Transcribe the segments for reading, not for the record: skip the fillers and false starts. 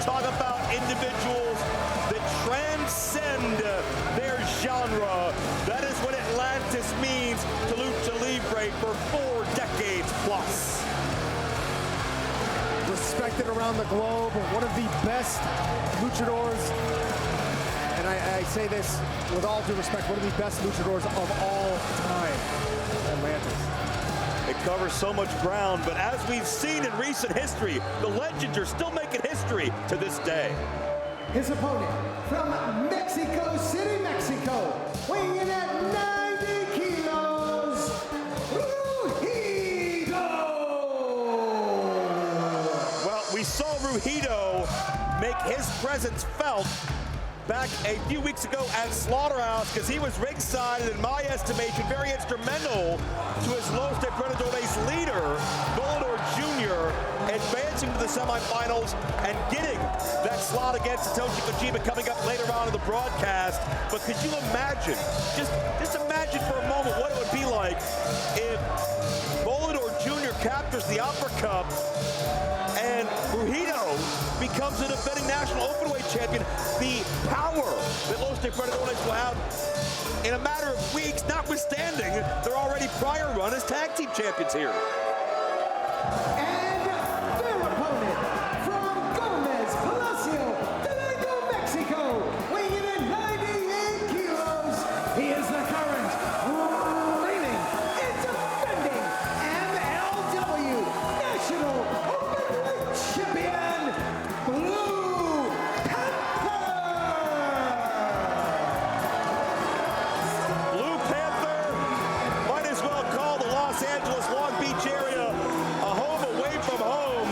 talk about individuals that transcend their genre. That is what Atlantis means to Lucha Libre for 4 decades plus. Respected around the globe, one of the best luchadors, and I say this with all due respect, one of the best luchadors of all time, Atlantis. It covers so much ground, but as we've seen in recent history, the legends are still making history to this day. His opponent from Mexico City, Mexico, weighing in at 90 kilos, Rugido! Well, we saw Rugido make his presence felt back a few weeks ago at Slaughterhouse, because he was ringside and, in my estimation, very instrumental to his Los Depredadores leader, Volador Jr., advancing to the semifinals and getting that slot against Satoshi Kojima coming up later on in the broadcast. But could you imagine, just imagine for a moment what it would be like if Volador Jr. captures the Upper Cup and Rugido becomes the defending National Openweight Champion. The power that Los Depredadores will have in a matter of weeks, notwithstanding their already prior run as tag team champions here. And their opponent from Gomez Palacio, Durango, Mexico, weighing in at 98 kilos, he is the current reigning and defending MLW National Openweight Champion, Blue Panther! Blue Panther might as well call the Los Angeles, Long Beach area a home away from home.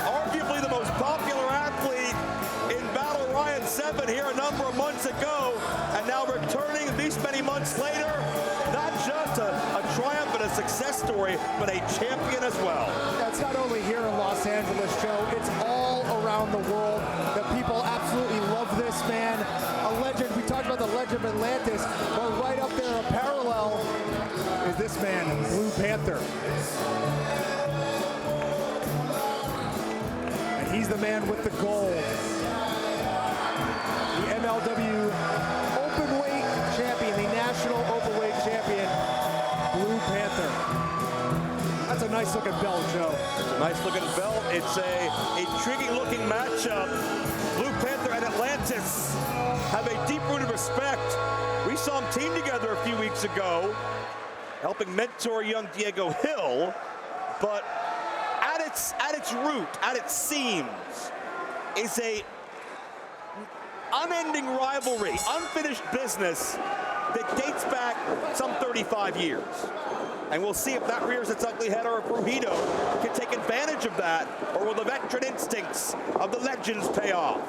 Arguably the most popular athlete in Battle Riot 7 here a number of months ago, and now returning these many months later, not just a triumph and a success story, but a champion as well. It's not only here in Los Angeles, Joe, it's all around the world. The people absolutely love this man. A legend, we talked about the legend of Atlantis, but right up there, a parallel, is this man, Blue Panther. And he's the man with the gold. The MLW Openweight Champion, the National Openweight Champion, Blue Panther. That's a nice looking belt, Joe. It's a nice looking belt. It's a intriguing looking matchup. Blue Panther and Atlantis have a deep-rooted respect. We saw them team together a few weeks ago, helping mentor young Diego Hill. But at its root, at its seams, is a unending rivalry, unfinished business that dates back some 35 years. And we'll see if that rears its ugly head, or if Rugido can take advantage of that, or will the veteran instincts of the legends pay off.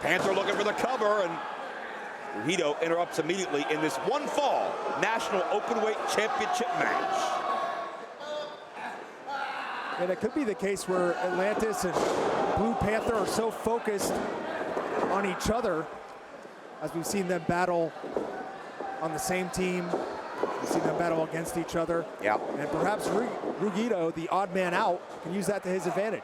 Panther looking for the cover, and Rugido interrupts immediately in this one fall National Openweight Championship match. And it could be the case where Atlantis and Blue Panther are so focused on each other, as we've seen them battle on the same team, we've seen them battle against each other. Yeah. And perhaps Rugido, the odd man out, can use that to his advantage.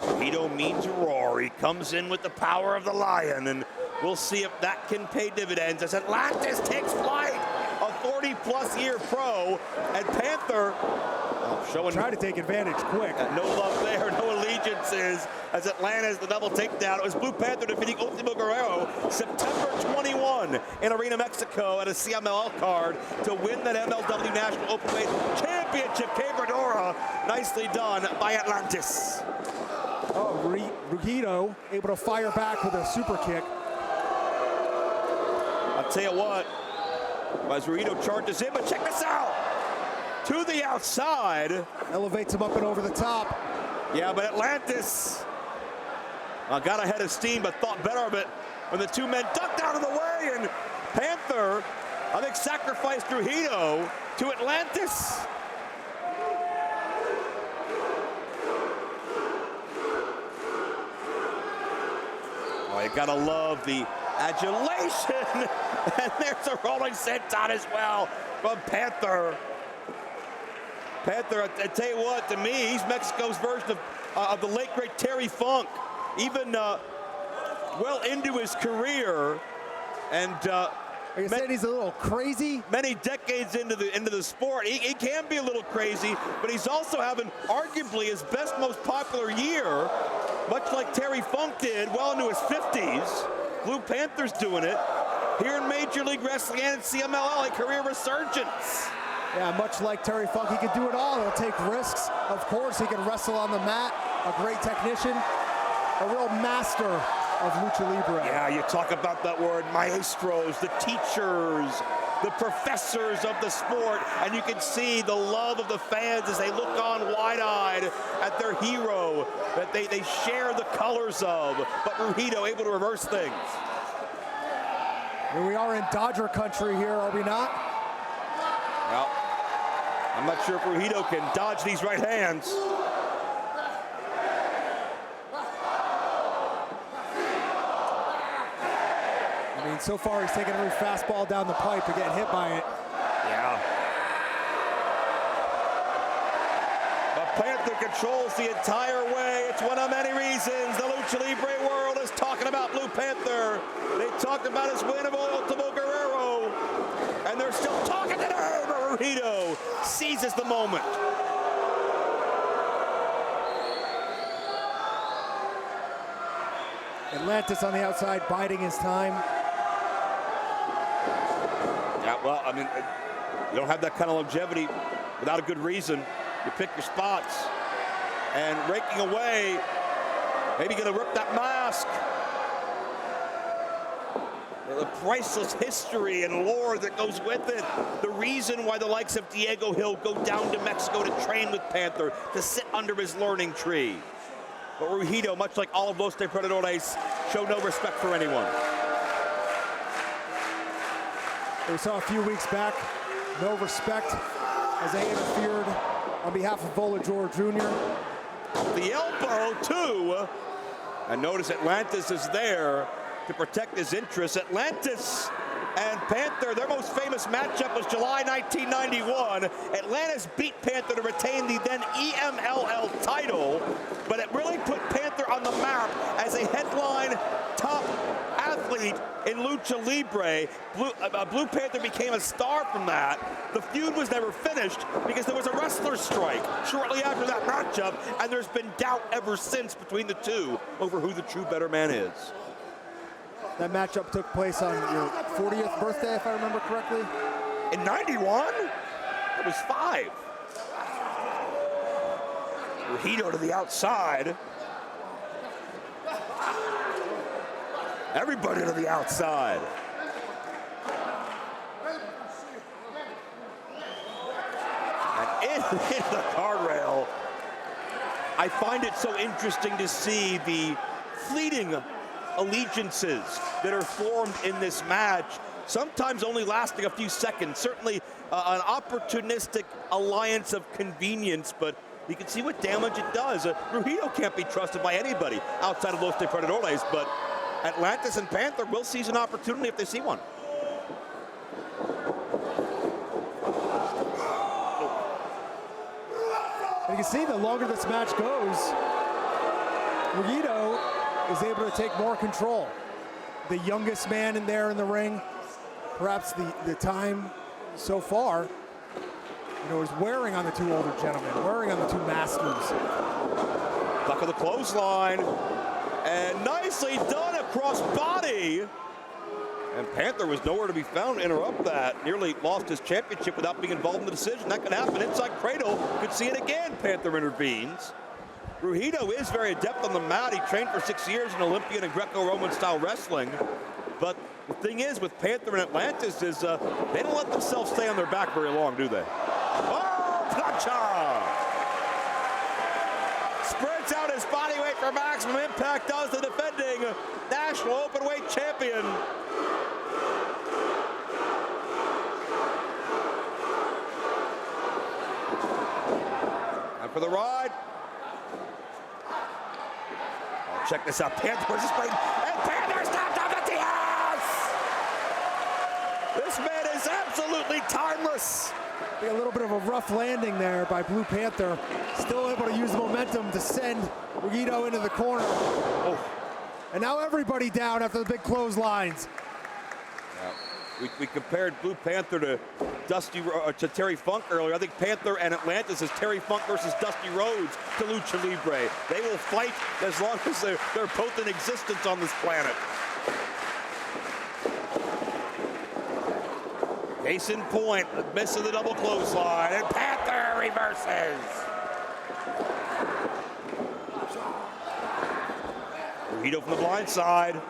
Rugido means roar. He comes in with the power of the lion, and we'll see if that can pay dividends as Atlantis takes flight. A 40-plus year pro, and Panther showing... Try to take advantage quick. No love there, no allegiances, as Atlantis, the double takedown. It was Blue Panther defeating Ultimo Guerrero September 21 in Arena, Mexico at a CMLL card to win that MLW National Openweight Championship. Quebradora, nicely done by Atlantis. Oh, Rugido able to fire back with a super kick. I'll tell you what, as Rugido charges in, but check this out. To the outside. Elevates him up and over the top. Yeah, but Atlantis got ahead of steam, but thought better of it when the two men ducked out of the way, and Panther, I think, sacrificed Rugido to Atlantis. Oh, you gotta love the adulation. And there's a rolling senton as well from Panther. Panther, I tell you what, to me, he's Mexico's version of the late, great Terry Funk. Even well into his career, and like I said, he's a little crazy. Many decades into the sport, he can be a little crazy, but he's also having arguably his best, most popular year, much like Terry Funk did, well into his 50s. Blue Panther's doing it here in Major League Wrestling and in CMLL, a career resurgence. Yeah, much like Terry Funk, he can do it all. He'll take risks. Of course, he can wrestle on the mat. A great technician, a real master of lucha libre. Yeah, you talk about that word, maestros, the teachers, the professors of the sport, and you can see the love of the fans as they look on wide-eyed at their hero that they share the colors of. But Rugido able to reverse things. Here we are in Dodger country here, are we not? Well, I'm not sure if Rugido can dodge these right hands. I mean, so far he's taking every fastball down the pipe and getting hit by it. Yeah. But Panther controls the entire way. It's one of many reasons the Lucha Libre world is talking about Blue Panther. They talked about his win of Ultimo Guerrero, and they're still talking today, but Rugido seizes the moment. Atlantis on the outside, biding his time. Yeah, well, I mean, you don't have that kind of longevity without a good reason. You pick your spots, and raking away, maybe gonna rip that mask. The priceless history and lore that goes with it. The reason why the likes of Diego Hill go down to Mexico to train with Panther, to sit under his learning tree. But Rugido, much like all of Los Depredadores, show no respect for anyone. We saw a few weeks back, no respect as they interfered on behalf of Volador Jr. The elbow, too. And notice Atlantis is there to protect his interests. Atlantis and Panther, their most famous matchup was July 1991. Atlantis beat Panther to retain the then EMLL title, but it really put Panther on the map as a headline top athlete in Lucha Libre. Blue Panther became a star from that. The feud was never finished because there was a wrestler strike shortly after that matchup, and there's been doubt ever since between the two over who the true better man is. That matchup took place on your 40th birthday, if I remember correctly. In 91? It was 5. Rugido to the outside. Everybody to the outside. And in the guardrail. I find it so interesting to see the fleeting allegiances that are formed in this match, sometimes only lasting a few seconds. Certainly an opportunistic alliance of convenience, but you can see what damage it does. Rugido can't be trusted by anybody outside of Los Depredadores, but Atlantis and Panther will seize an opportunity if they see one. And you can see the longer this match goes, Rugido is able to take more control. The youngest man in there in the ring, perhaps the time so far, is wearing on the two older gentlemen, wearing on the two masters. Duck of the clothesline, and nicely done across body. And Panther was nowhere to be found to interrupt that. Nearly lost his championship without being involved in the decision. That could happen inside cradle. Could see it again. Panther intervenes. Rugido is very adept on the mat. He trained for 6 years in Olympian and Greco-Roman style wrestling. But the thing is with Panther and Atlantis is they don't let themselves stay on their back very long, do they? Oh, plancha! Spreads out his body weight for maximum impact, does the defending National Openweight Champion. And for the ride. Oh, check this out. Panther versus Spring. And Panther stopped off the TS! This man is absolutely timeless. A little bit of a rough landing there by Blue Panther. Still able to use the momentum to send Rugido into the corner. Oh. And now everybody down after the big clotheslines. We compared Blue Panther to to Terry Funk earlier. I think Panther and Atlantis is Terry Funk versus Dusty Rhodes to Lucha Libre. They will fight as long as they're both in existence on this planet. Case in point, miss of the double clothesline, and Panther reverses. Rugido from the blind side.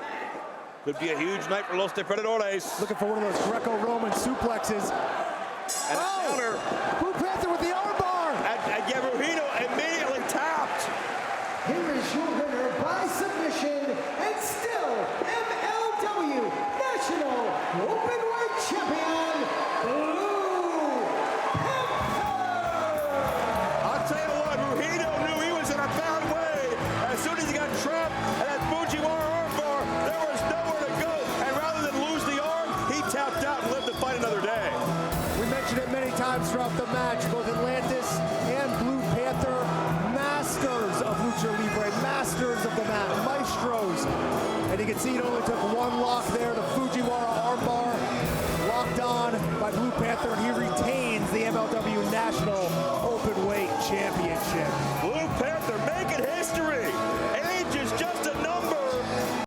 Could be a huge night for Los Depredadores. Looking for one of those Greco-Roman suplexes. And a counter. Blue Panther with the armbar. And yeah, Rugido immediately tapped. Here is your winner by submission, and still MLW National Openweight Champion, Blue Panther. I'll tell you what, Rugido knew he was in a bad way. As soon as he got trapped and that Fujiwara armbar, there was nowhere to go. And rather than lose the arm, he tapped out and lived to fight another day. We mentioned it many times throughout the match, both Atlantis and Blue Panther, masters of Lucha Libre, masters of the mat, maestros. And you can see it only took one lock there, the Fujiwara armbar, locked on by Blue Panther, and he retains the MLW National Openweight Championship. Blue Panther making history.